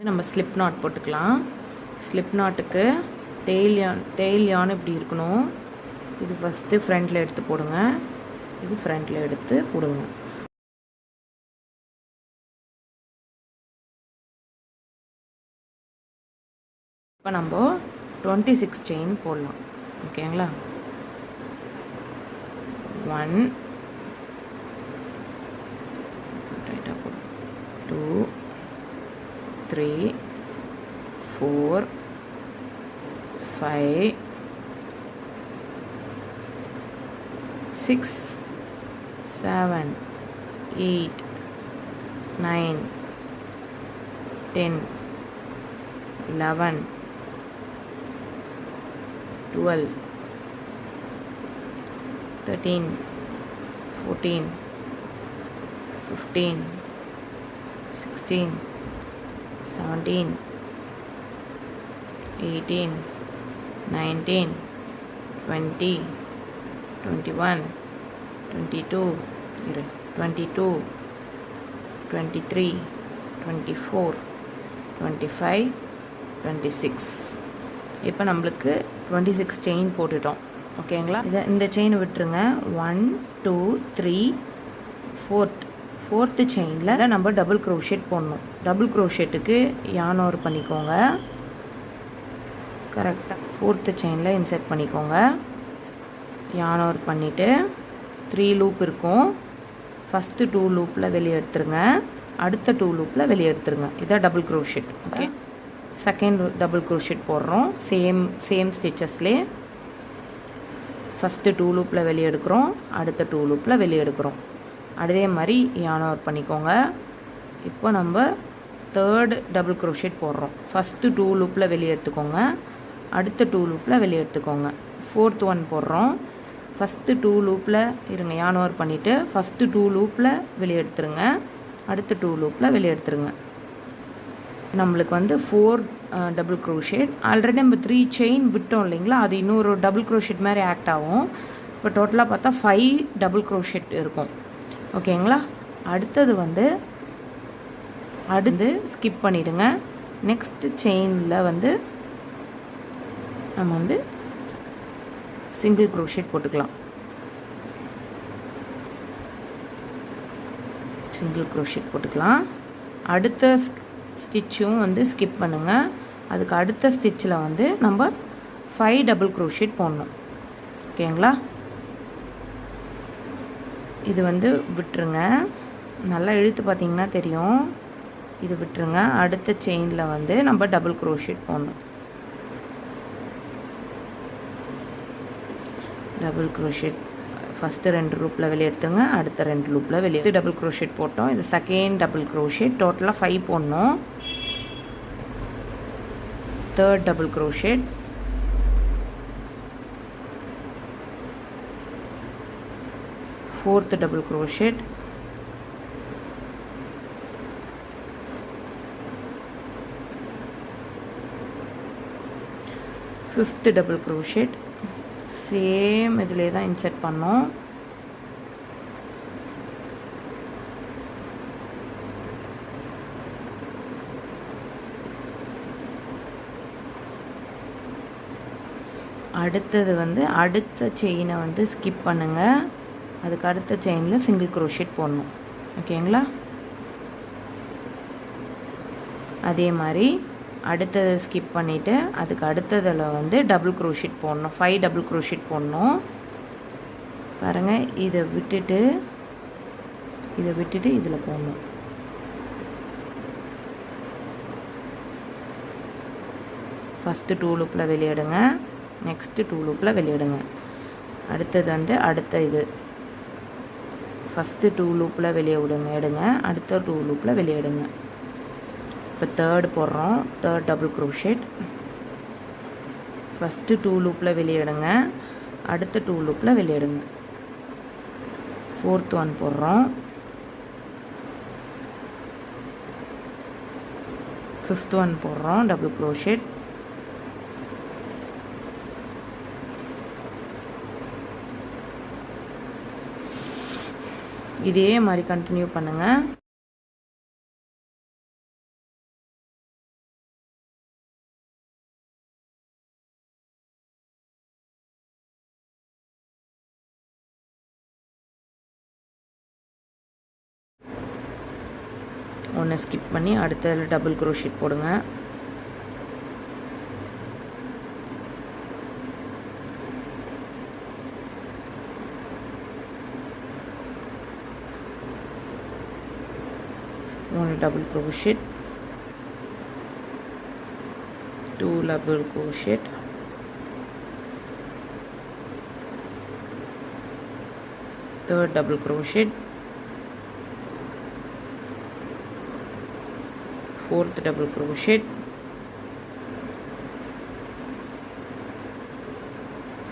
நம்ம slip not போட்டுக்கலாம். Slip நாட்டுக்கு டெயில் யான் இப்படி இருக்கணும். இது ஃபஸ்ட்டு ஃப்ரண்ட்டில் எடுத்து போடுங்க. இது ஃப்ரண்ட்டில் எடுத்து போடுங்க. இப்போ நம்ம 26 செயின் போடலாம். ஓகேங்களா? 1 2 3 4 5 6 7 8 9 10 11 12 13 14 15 16 17 18 19 20 21 22 22 23 24 25 26. இப்போ நம்மளுக்கு 26 செயின் போட்டுட்டோம். ஓகேங்களா? இந்த செயின் விட்டுருங்க. 1 2 3 4th செயினில் நம்ம டபுள் க்ரோஷெட் போடணும். டபுள் க்ரோஷெட்டுக்கு யான் ஓவர் பண்ணிக்கோங்க. கரெக்டாக 4th செயினில் இன்சர்ட் பண்ணிக்கோங்க. யான் ஓவர் பண்ணிவிட்டு 3 லூப் இருக்கும். ஃபஸ்ட்டு 2 லூப்பில் வெளியே எடுத்துருங்க. அடுத்த 2 லூப்பில் வெளியே எடுத்துருங்க. இதான் double crochet. Okay, second double crochet போடுறோம். சேம் ஸ்டிச்சஸ்லே ஃபஸ்ட்டு 2 லூப்பில் வெளியே எடுக்கிறோம். அடுத்த 2 லூப்பில் வெளியே எடுக்கிறோம். அதே மாதிரி யான் ஓவர் பண்ணிக்கோங்க. இப்போ நம்ம தேர்டு டபுள் க்ரோஷெட் போடுறோம். ஃபஸ்ட்டு 2 லூப்பில் வெளியே எடுத்துக்கோங்க. அடுத்த 2 லூப்பில் வெளியே எடுத்துக்கோங்க. 4th ஒன் போடுறோம். ஃபஸ்ட்டு 2 லூப்பில் இருங்க, யான் ஓவர் பண்ணிவிட்டு ஃபஸ்ட்டு 2 லூப்பில் வெளியே எடுத்துருங்க. அடுத்த 2 லூப்பில் வெளியே எடுத்துருங்க. நம்மளுக்கு வந்து 4 டபுள் க்ரோஷெட். ஆல்ரெடி நம்ம 3 செயின் விட்டோம் இல்லைங்களா, அது இன்னொரு டபுள் க்ரோஷெட் மாதிரி ஆக்ட் ஆகும். இப்போ டோட்டலாக பார்த்தா 5 டபுள் க்ரோஷெட் இருக்கும். ஓகேங்களா? அடுத்தது வந்து ஸ்கிப் பண்ணிவிடுங்க. நெக்ஸ்ட் செயினில் வந்து நம்ம வந்து சிங்கிள் க்ரோஷெட் போட்டுக்கலாம். சிங்கிள் க்ரோஷெட் போட்டுக்கலாம். அடுத்த ஸ்டிச்சும் வந்து ஸ்கிப் பண்ணுங்கள். அதுக்கு அடுத்த ஸ்டிச்சில் வந்து நம்ம 5 டபுள் க்ரோஷெட் போடணும். ஓகேங்களா? இது வந்து விட்டுருங்க. நல்லா இழுத்து பார்த்தீங்கன்னா தெரியும். இது விட்டுருங்க. அடுத்த செயினில் வந்து நம்ம டபுள் க்ரோஷெட் போடணும். டபுள் க்ரோஷெட் ஃபஸ்ட்டு 2 லூப்பில் வெளியே எடுத்துங்க. அடுத்த 2 லூப்பில் வெளியே டபுள் க்ரோஷெட் போட்டோம். இது செகண்ட் டபுள் க்ரோஷெட். டோட்டலாக 5 போடணும். Third double crochet. Fourth double crochet. Fifth double crochet. Same இதிலே தான் இன்சர்ட் பண்ணோம். அடுத்தது வந்து அடுத்த செயினை வந்து ஸ்கிப் பண்ணுங்கள். அதுக்கு அடுத்த செயினில் சிங்கிள் க்ரோஷெட் போடணும். ஓகேங்களா? அதே மாதிரி அடுத்ததை ஸ்கிப் பண்ணிவிட்டு அதுக்கு அடுத்ததில் வந்து டபுள் க்ரோஷெட் போடணும். 5 டபுள் க்ரோஷெட் போடணும். பாருங்கள், இதை விட்டுட்டு இதில் போடணும். ஃபஸ்ட்டு 2 லூப்பில் வெளியிடுங்க. நெக்ஸ்ட்டு 2 லூப்பில் வெளியிடுங்க. அடுத்தது வந்து அடுத்த இது ஃபஸ்ட்டு 2 லூப்பில் வெளியே எடுங்க. அடுத்த 2 லூப்பில் வெளியே எடுங்க. இப்போ தேர்டு போடுறோம். Third double crochet. ஃபஸ்ட்டு 2 லூப்பில் வெளியே எடுங்க. அடுத்த 2 லூப்பில் வெளியே எடுங்க. 4th ஒன் போடுறோம். 5th ஒன் போடுறோம். Double crochet. இதே மாதிரி கண்டினியூ பண்ணுங்கள். ஒன்று ஸ்கிப் பண்ணி அடுத்ததில் டபுள் க்ரோஷெட் போடுங்க. ஒன்று double crochet, 2 double crochet, third double crochet, fourth double crochet,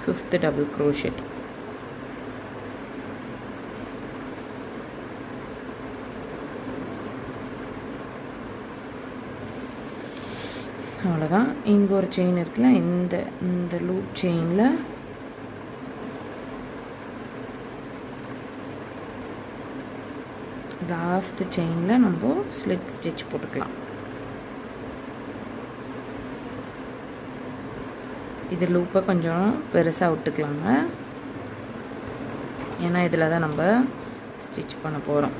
fifth double crochet. அவ்வளோதான். இங்கே ஒரு செயின் இருக்குல்ல, இந்த லூப் செயினில் லாஸ்ட் செயினில் நம்ம ஸ்லிட் ஸ்டிச் போட்டுக்கலாம். இது லூப்பை கொஞ்சம் பெருசாக விட்டுக்கலாங்க, ஏன்னா இதில் தான் நம்ம ஸ்டிச் பண்ண போகிறோம்.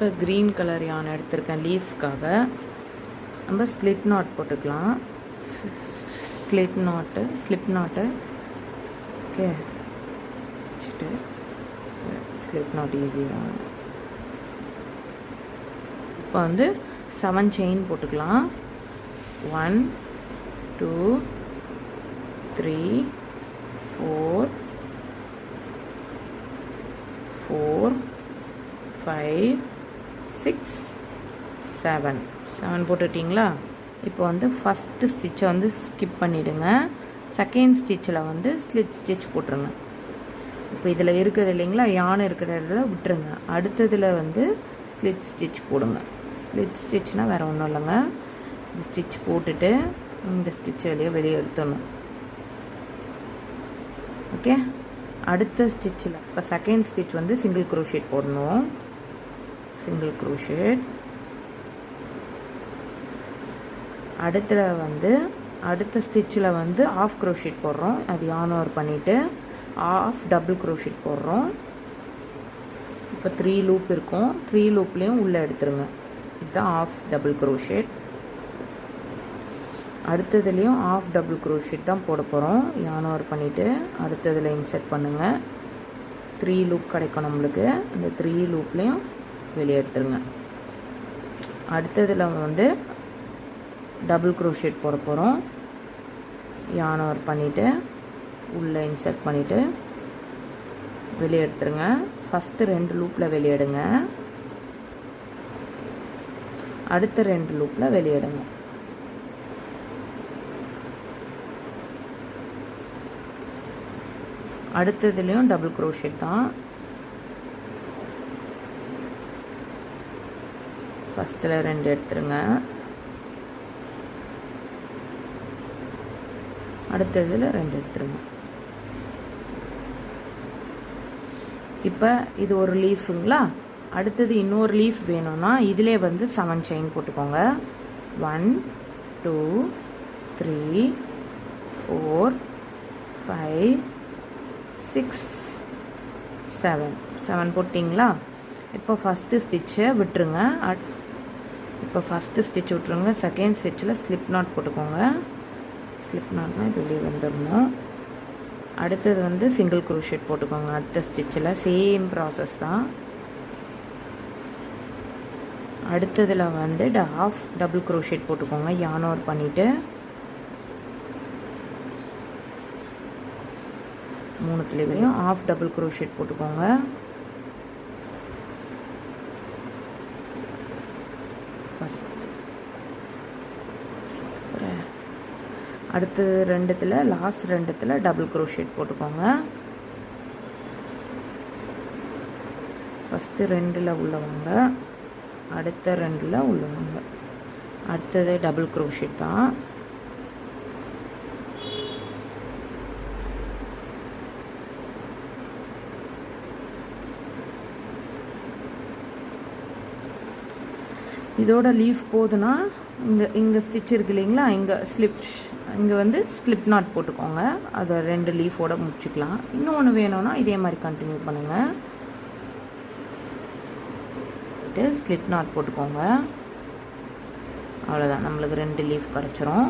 இப்போ க்ரீன் கலர் யான் எடுத்திருக்கேன் லீவ்ஸ்க்காக. நம்ம ஸ்லிப் நாட் போட்டுக்கலாம். ஸ்லிப் நாட்டு ஓகே வச்சுட்டு ஸ்லிப் நாட் ஈஸியாக. இப்போ வந்து 7 செயின் போட்டுக்கலாம். 1 2 3 4 4 5 6 7 போட்டுட்டிங்களா? இப்போ வந்து ஃபஸ்ட்டு ஸ்டிச்சை வந்து ஸ்கிப் பண்ணிவிடுங்க. செகண்ட் ஸ்டிச்சில் வந்து ஸ்லிட் ஸ்டிச் போட்டுருங்க. இப்போ இதில் இருக்குது இல்லைங்களா, யானை இருக்கிறத விட்டுருங்க. அடுத்ததில் வந்து ஸ்லிட் ஸ்டிச் போடுங்க. ஸ்லிட் ஸ்டிச்னால் வேறு ஒன்றும் இல்லைங்க, இந்த ஸ்டிச் போட்டுட்டு இந்த ஸ்டிச் வெளியே எடுத்துடணும். ஓகே, அடுத்த ஸ்டிச்சில் இப்போ செகண்ட் ஸ்டிச் வந்து சிங்கிள் க்ரோஷேட் போடணும். Single crochet. அடுத்த ஸ்டிச்சில் வந்து ஆஃப் க்ரோஷேட் போடுறோம். அது யான் ஓவர் பண்ணிவிட்டு ஆஃப் டபுள் க்ரோஷேட் போடுறோம். இப்போ 3 லூப் இருக்கும், 3 லூப்லேயும் உள்ளே எடுத்துருங்க. இதுதான் ஆஃப் டபுள் க்ரோஷேட். அடுத்ததுலேயும் ஆஃப் டபுள் க்ரோஷேட் தான் போட போகிறோம். யான் ஓவர் பண்ணிவிட்டு அடுத்ததில் இன்சர்ட் பண்ணுங்கள். 3 லூப் கிடைக்கும் நம்மளுக்கு. அந்த 3 லூப்லேயும் வெளியே எடுத்துருங்க. அடுத்ததில் வந்து டபுள் க்ரோஷேட் போட போகிறோம். யான் ஓவர் பண்ணிவிட்டு உள்ளே இன்சர்ட் பண்ணிவிட்டு வெளியே எடுத்துருங்க. ஃபஸ்ட்டு 2 லூப்பில் வெளியேடுங்க, அடுத்த 2 லூப்பில் வெளியேடுங்க. அடுத்ததுலேயும் டபுள் க்ரோஷேட் தான். ஃபஸ்ட்டில் 2 எடுத்துருங்க, அடுத்ததில் 2 எடுத்துருங்க. இப்போ இது ஒரு லீஃபுங்களா. அடுத்தது இன்னொரு லீஃப் வேணும்னா இதிலே வந்து 7 செயின் போட்டுக்கோங்க. 1 2 3 4 5 6 7 போட்டிங்களா? இப்போ ஃபஸ்ட்டு ஸ்டிச்சை விட்டுருங்க. செகண்ட் ஸ்டிச்சில் ஸ்லிப் நாட் போட்டுக்கோங்க. ஸ்லிப் நாட்னா இது வெளியே வந்துடணும். அடுத்தது வந்து சிங்கிள் க்ரோஷேட் போட்டுக்கோங்க. அடுத்த ஸ்டிச்சில் சேம் ப்ராசஸ் தான். அடுத்ததில் வந்து ஆஃப் டபுள் க்ரோஷேட் போட்டுக்கோங்க. யான் ஓவர் பண்ணிவிட்டு 3 ஆஃப் டபுள் க்ரோஷேட் போட்டுக்கோங்க. அடுத்தது 2த்தில் லாஸ்ட் 2த்தில் டபுள் க்ரோஷேட் போட்டுக்கோங்க. ஃபஸ்ட்டு 2ல் உள்ளவங்க, அடுத்த 2ல் உள்ளவங்க, அடுத்தது டபுள் க்ரோஷெட் தான். இதோட லீஃப் போதுன்னா இங்கே ஸ்டிச் இருக்கு இல்லைங்களா, இங்கே வந்து ஸ்லிப் நாட் போட்டுக்கோங்க. அதை 2 லீஃபோட முடிச்சுக்கலாம். இன்னொன்று வேணும்னா இதே மாதிரி கண்டினியூ பண்ணுங்கள். ஸ்லிப் நாட் போட்டுக்கோங்க. அவ்வளோதான், நம்மளுக்கு 2 லீஃப் கிடச்சிரும்.